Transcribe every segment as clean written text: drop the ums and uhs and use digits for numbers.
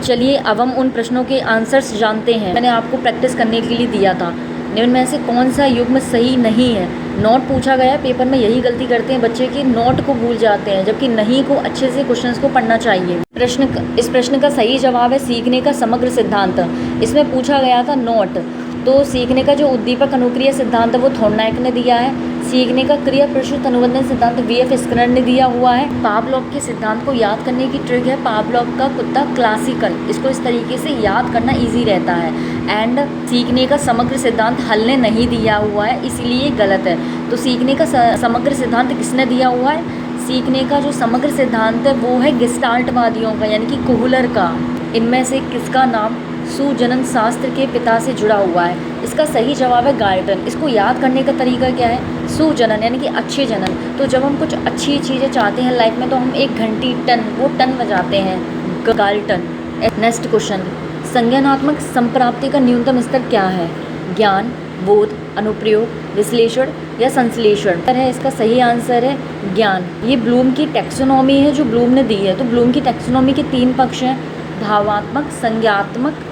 चलिए अब हम उन प्रश्नों के आंसर्स जानते हैं। मैंने आपको प्रैक्टिस करने के लिए दिया था। निम्न में से कौन सा युग्म सही नहीं है? नोट पूछा गया है, पेपर में यही गलती करते हैं बच्चे कि नोट को भूल जाते हैं, जबकि नहीं को अच्छे से क्वेश्चंस को पढ़ना चाहिए। इस प्रश्न का सही जवाब है सीखने का समग्र सिद्धांत। इसमें पूछा गया था नोट, तो सीखने का जो उद्दीपक अनुक्रिया सिद्धांत है वो थॉर्नडाइक ने दिया है। सीखने का क्रिया प्रस्तुत अनुबंधन सिद्धांत वीएफ स्किनर ने दिया हुआ है। पावलोव के सिद्धांत को याद करने की ट्रिक है पावलोव का कुत्ता क्लासिकल, इसको इस तरीके से याद करना इजी रहता है। एंड सीखने का समग्र सिद्धांत हल ने नहीं दिया हुआ है, इसीलिए गलत है। तो सीखने का समग्र सिद्धांत किसने दिया हुआ है? सीखने का जो समग्र सिद्धांत है वो है गेस्टाल्टवादियों का, यानी कि कोहलर का। इनमें से किसका नाम सुजनन शास्त्र के पिता से जुड़ा हुआ है? इसका सही जवाब है गाल्टन। इसको याद करने का तरीका क्या है? सुजनन यानी कि अच्छे जनन। तो जब हम कुछ अच्छी चीज़ें चाहते हैं लाइफ में तो हम एक घंटी टन, वो टन बजाते हैं, गाल्टन। नेक्स्ट क्वेश्चन, संज्ञानात्मक संप्राप्ति का न्यूनतम स्तर क्या है? ज्ञान, बोध, अनुप्रयोग, विश्लेषण या संश्लेषण है। इसका सही आंसर है ज्ञान। ये ब्लूम की टैक्सोनॉमी है जो ब्लूम ने दी है। तो ब्लूम की टैक्सोनॉमी के 3 पक्ष हैं, भावात्मक, संज्ञात्मक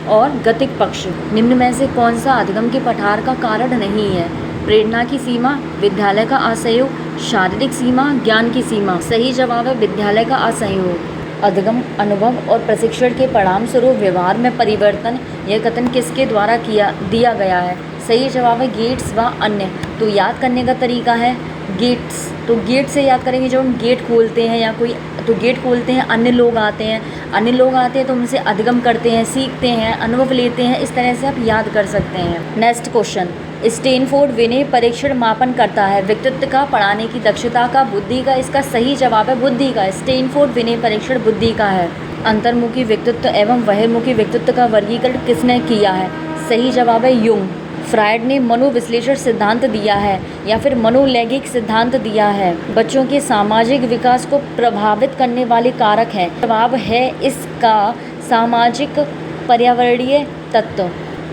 और गतिक पक्ष। निम्न में से कौन सा अधिगम के पठार का कारण नहीं है? प्रेरणा की सीमा, विद्यालय का असहयोग, शारीरिक सीमा, ज्ञान की सीमा। सही जवाब है विद्यालय का असहयोग। अधिगम अनुभव और प्रशिक्षण के परिणाम स्वरूप व्यवहार में परिवर्तन, यह कथन किसके द्वारा दिया गया है? सही जवाब है गेट्स व अन्य। तो याद करने का तरीका है गेट्स, तो गेट से याद करेंगे जब हम गेट खोलते हैं या कोई, तो गेट खोलते हैं, अन्य लोग आते हैं, अन्य लोग आते हैं तो उनसे अधिगम करते हैं, सीखते हैं, अनुभव लेते हैं। इस तरह से आप याद कर सकते हैं। नेक्स्ट क्वेश्चन, स्टैनफोर्ड विनय परीक्षण मापन करता है व्यक्तित्व का, पढ़ाने की दक्षता का, बुद्धि का। इसका सही जवाब है बुद्धि का। स्टैनफोर्ड विनय परीक्षण बुद्धि का है। अंतर्मुखी व्यक्तित्व एवं बहिर्मुखी व्यक्तित्व का वर्गीकरण किसने किया है? सही जवाब है यूंग। फ्रायड ने मनोविश्लेषण सिद्धांत दिया है या फिर मनोलैंगिक सिद्धांत दिया है? बच्चों के सामाजिक विकास को प्रभावित करने वाले कारक है। जवाब है इसका सामाजिक पर्यावरणीय तत्व।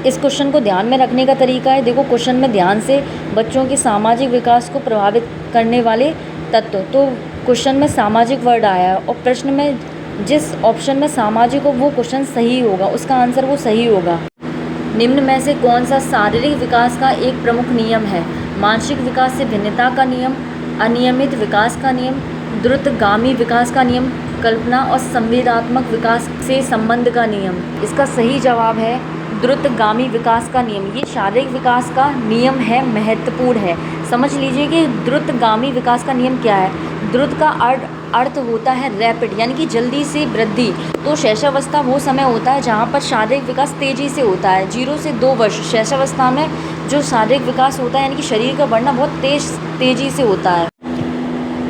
इस क्वेश्चन को ध्यान में रखने का तरीका है, देखो क्वेश्चन में ध्यान से, बच्चों के सामाजिक विकास को प्रभावित करने वाले तत्व, तो क्वेश्चन में सामाजिक वर्ड आया है और प्रश्न में जिस ऑप्शन में सामाजिक हो वो क्वेश्चन सही होगा, उसका आंसर वो सही होगा। निम्न में से कौन सा शारीरिक विकास का एक प्रमुख नियम है? मानसिक विकास से भिन्नता का नियम, अनियमित विकास का नियम, द्रुतगामी विकास का नियम, कल्पना और संवेदनात्मक विकास से संबंध का नियम। इसका सही जवाब है द्रुतगामी विकास का नियम। ये शारीरिक विकास का नियम है, महत्वपूर्ण है। समझ लीजिए कि द्रुतगामी विकास का नियम क्या है। द्रुत का अर्थ होता है रैपिड, यानी कि जल्दी से वृद्धि। तो शैशवावस्था वो समय होता है जहाँ पर शारीरिक विकास तेज़ी से होता है। 0 से 2 वर्ष शैशवावस्था में जो शारीरिक विकास होता है, यानी कि शरीर का बढ़ना बहुत तेज़ी से होता है।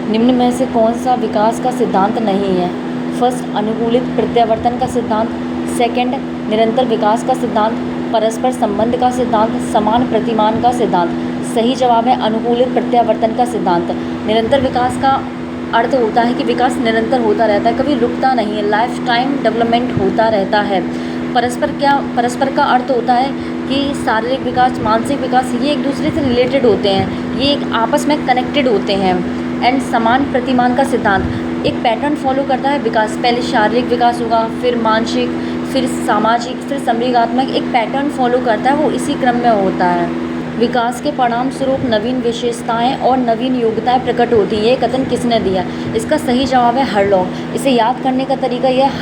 निम्न में से कौन सा विकास का सिद्धांत नहीं है? फर्स्ट, अनुकूलित प्रत्यावर्तन का सिद्धांत। सेकंड, निरंतर विकास का सिद्धांत। परस्पर संबंध का सिद्धांत। समान प्रतिमान का सिद्धांत। सही जवाब है अनुकूलित प्रत्यावर्तन का सिद्धांत। निरंतर विकास का अर्थ होता है कि विकास निरंतर होता रहता है, कभी रुकता नहीं है, लाइफ टाइम डेवलपमेंट होता रहता है। परस्पर का अर्थ होता है कि शारीरिक विकास, मानसिक विकास, ये एक दूसरे से रिलेटेड होते हैं, ये एक आपस में कनेक्टेड होते हैं। एंड समान प्रतिमान का सिद्धांत एक पैटर्न फॉलो करता है विकास, पहले शारीरिक विकास होगा, फिर मानसिक, फिर सामाजिक, फिर संवेगात्मक, एक पैटर्न फॉलो करता है, वो इसी क्रम में होता है। विकास के परिणाम स्वरूप नवीन विशेषताएं और नवीन योग्यताएं प्रकट होती है, ये कथन किसने दिया? इसका सही जवाब है हरलॉग। इसे याद करने का तरीका यह है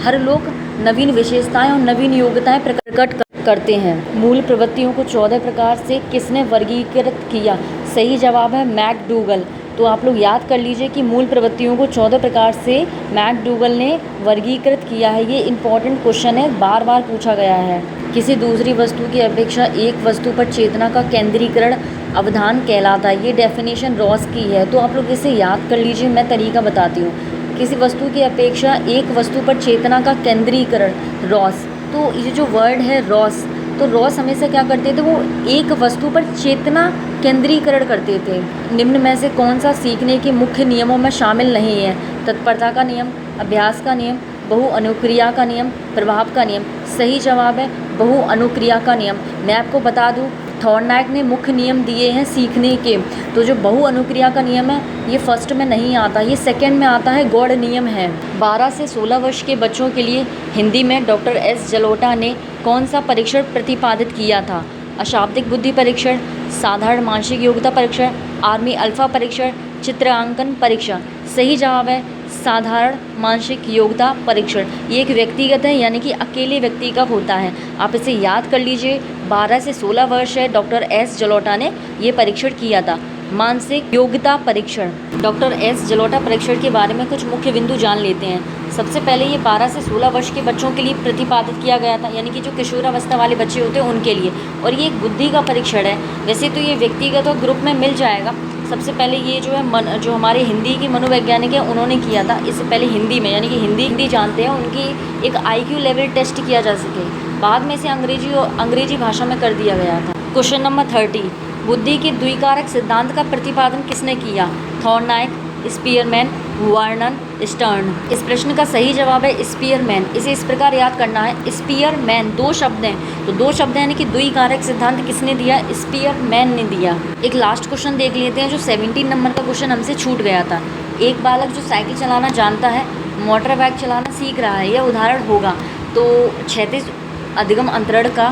हर लोग नवीन विशेषताएं और नवीन योग्यताएं प्रकट करते हैं। मूल प्रवृत्तियों को 14 प्रकार से किसने वर्गीकृत किया? सही जवाब है मैकडूगल। तो आप लोग याद कर लीजिए कि मूल प्रवृत्तियों को 14 प्रकार से मैकडूगल ने वर्गीकृत किया है। ये इंपॉर्टेंट क्वेश्चन है, बार बार पूछा गया है। किसी दूसरी वस्तु की अपेक्षा एक वस्तु पर चेतना का केंद्रीकरण अवधान कहलाता है, ये डेफिनेशन रॉस की है। तो आप लोग इसे याद कर लीजिए, मैं तरीका बताती हूँ। किसी वस्तु की अपेक्षा एक वस्तु पर चेतना का केंद्रीकरण, रॉस। तो ये जो वर्ड है रॉस, तो रॉस हमेशा क्या करते थे, वो एक वस्तु पर चेतना केंद्रीकरण करते थे। निम्न में से कौन सा सीखने के मुख्य नियमों में शामिल नहीं है? तत्परता का नियम, अभ्यास का नियम, बहु अनुक्रिया का नियम, प्रभाव का नियम। सही जवाब है बहु अनुक्रिया का नियम। मैं आपको बता दूं, थॉर्नडाइक ने मुख्य नियम दिए हैं सीखने के। तो जो बहु अनुक्रिया का नियम है ये फर्स्ट में नहीं आता, ये सेकंड में आता है, गौड़ नियम है। 12 से 16 वर्ष के बच्चों के लिए हिंदी में डॉक्टर एस जलोटा ने कौन सा परीक्षण प्रतिपादित किया था? अशाब्दिक बुद्धि परीक्षण, साधारण मानसिक योग्यता परीक्षण, आर्मी अल्फा परीक्षण, चित्रांकन परीक्षण। सही जवाब है साधारण मानसिक योग्यता परीक्षण। ये एक व्यक्तिगत है, यानी कि अकेले व्यक्ति का होता है। आप इसे याद कर लीजिए। 12 से 16 वर्ष है, डॉक्टर एस जलोटा ने ये परीक्षण किया था, मानसिक योग्यता परीक्षण। डॉक्टर एस जलोटा परीक्षण के बारे में कुछ मुख्य बिंदु जान लेते हैं। सबसे पहले ये 12 से 16 वर्ष के बच्चों के लिए प्रतिपादित किया गया था, यानी कि जो किशोरावस्था वाले बच्चे होते हैं उनके लिए, और ये एक बुद्धि का परीक्षण है। वैसे तो ये व्यक्तिगत और ग्रुप में मिल जाएगा। सबसे पहले ये जो है जो हमारे हिंदी की मनोवैज्ञानिक है उन्होंने किया था। इससे पहले हिंदी में, यानी कि हिंदी जानते हैं, उनकी एक IQ लेवल टेस्ट किया जा सके। बाद में इसे अंग्रेजी भाषा में कर दिया गया था। क्वेश्चन नंबर 30, बुद्धि के द्विकारक सिद्धांत का प्रतिपादन किसने किया? Thorndike, Spearman, Vernon, stern. इस प्रश्न का सही जवाब है स्पीयरमैन। इसे इस प्रकार याद करना है, स्पीयरमैन। 2 शब्द हैं, तो 2 शब्द यानी कि द्विकारक सिद्धांत किसने दिया? स्पीयरमैन ने दिया। एक लास्ट क्वेश्चन देख लेते हैं, जो 17 नंबर का क्वेश्चन हमसे छूट गया था। एक बालक जो साइकिल चलाना जानता है, मोटर बाइक चलाना सीख रहा है, यह उदाहरण होगा। तो क्षैतिज अधिगम अंतरण का,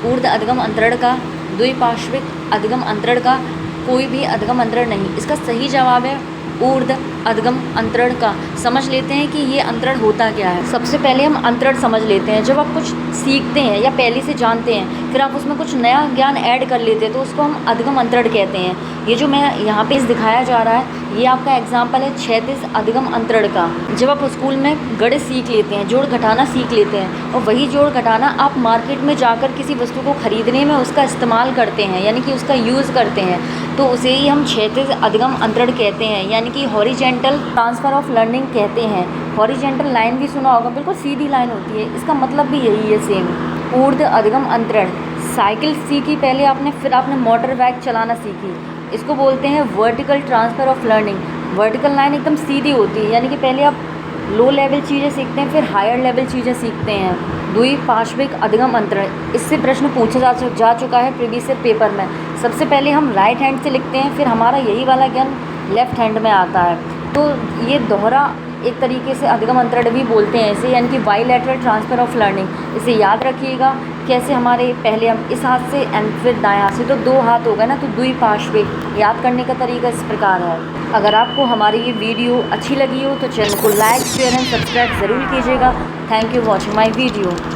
ऊर्ध्व अधिगम अंतरण का, द्विपार्श्विक अधिगम अंतरण का, कोई भी अधिगम अंतरण नहीं। इसका सही जवाब है ऊर्ध्व अधिगम अंतरण का। समझ लेते हैं कि ये अंतरण होता क्या है। सबसे पहले हम अंतरण समझ लेते हैं। जब आप कुछ सीखते हैं या पहले से जानते हैं, फिर आप उसमें कुछ नया ज्ञान ऐड कर लेते हैं, तो उसको हम अधिगम अंतरण कहते हैं। ये जो मैं यहाँ पे दिखाया जा रहा है, ये आपका एग्जाम्पल है क्षैतिज अधिगम अंतरण का। जब आप स्कूल में गणित सीख लेते हैं, जोड़ घटाना सीख लेते हैं, और वही जोड़ घटाना आप मार्केट में जाकर किसी वस्तु को खरीदने में उसका इस्तेमाल करते हैं, यानी कि उसका यूज़ करते हैं, तो उसे ही हम क्षैतिज अधिगम अंतरण कहते हैं, यानी कि हॉरिजेंटल ट्रांसफ़र ऑफ लर्निंग कहते हैं। हॉरिजेंटल लाइन भी सुना होगा, बिल्कुल सीधी लाइन होती है, इसका मतलब भी यही है सेम। ऊर्ध्व अधिगम अंतरण, साइकिल सीखी पहले आपने, फिर आपने मोटर बाइक चलाना सीखी, इसको बोलते हैं vertical transfer of learning. Vertical line एकदम सीधी होती है, यानी कि पहले आप लो लेवल चीज़ें सीखते हैं, फिर हायर लेवल चीज़ें सीखते हैं। द्विपार्श्विक अधिगम अंतरण, इससे प्रश्न पूछा जा चुका है प्रीवियस पेपर में। सबसे पहले हम राइट हैंड से लिखते हैं, फिर हमारा यही वाला ज्ञान लेफ्ट हैंड में आता है। तो ये दोहरा एक तरीके से अधिगम अंतरण भी बोलते हैं इसे, यानी कि बाईलैटरल ट्रांसफ़र ऑफ लर्निंग। इसे याद रखिएगा कैसे, हमारे पहले हम इस हाथ से एंड फिर दाएं हाथ से, तो 2 हाथ हो गए ना, तो द्विपार्श्विक। याद करने का तरीका इस प्रकार है। अगर आपको हमारी ये वीडियो अच्छी लगी हो तो चैनल को लाइक, शेयर एंड सब्सक्राइब ज़रूर कीजिएगा। Thank you watching my video.